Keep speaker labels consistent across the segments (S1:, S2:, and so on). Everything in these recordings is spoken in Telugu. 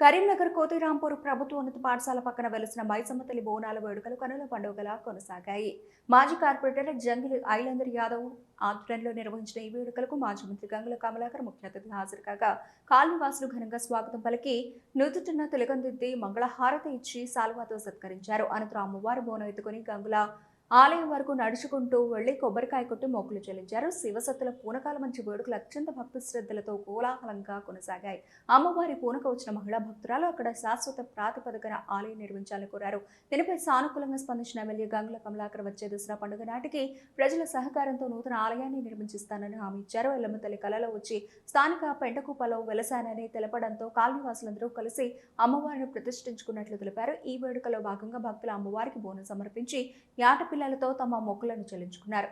S1: కరీంనగర్ కోతిరాంపూర్ ప్రభుత్వ ఉన్నత పాఠశాల పక్కన వెలిసిన మైసమ్మ తల్లి బోనాల వేడుకలు కనుల పండుగలా కొనసాగాయి. మాజీ కార్పొరేటర్ జంగిల్ ఐలందర్ యాదవ్ ఆధ్వర్యంలో నిర్వహించిన ఈ వేడుకలకు మాజీ మంత్రి గంగుల కమలాకర్ ముఖ్య అతిథిగా హాజరు కాగా కాలనీవాసులు ఘనంగా స్వాగతం పలికి నుదుటిన తిలకందిద్ది మంగళహారతి ఇచ్చి సాల్వాతో సత్కరించారు. అనంతరం అమ్మవారి బోనం ఎత్తుకుని గంగుల ఆలయం వరకు నడుచుకుంటూ వెళ్లి కొబ్బరికాయ కొట్టి మొక్కులు చెల్లించారు. శివసత్తుల పూనకాల మంచి వేడుకలు అత్యంత భక్తి శ్రద్ధలతో కోలాహలంగా కొనసాగాయి. అమ్మవారి పూనక వచ్చిన మహిళా భక్తురాలు అక్కడ శాశ్వత ప్రాతిపదికన ఆలయం నిర్మించాలని కోరారు. దీనిపై సానుకూలంగా స్పందించిన ఎమ్మెల్యే గంగుల కమలాకర్ వచ్చే దసరా పండుగ నాటికి ప్రజల సహకారంతో నూతన ఆలయాన్ని నిర్మించిస్తానని హామీ ఇచ్చారు. ఎల్లమ్మ తల్లి కలలో వచ్చి స్థానిక పెంటకూపలో వెలసానని తెలపడంతో కాలనీవాసులందరూ కలిసి అమ్మవారిని ప్రతిష్ఠించుకున్నట్లు తెలిపారు. ఈ వేడుకలో భాగంగా భక్తులు అమ్మవారికి బోనం సమర్పించి యాట పిల్లలతో తమ మొక్కులను చెల్లించుకున్నారు.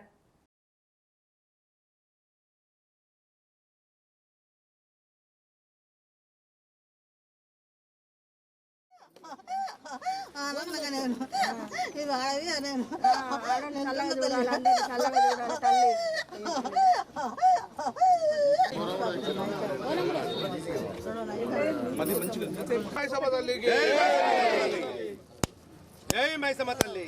S2: జై మైసమ్మ తల్లి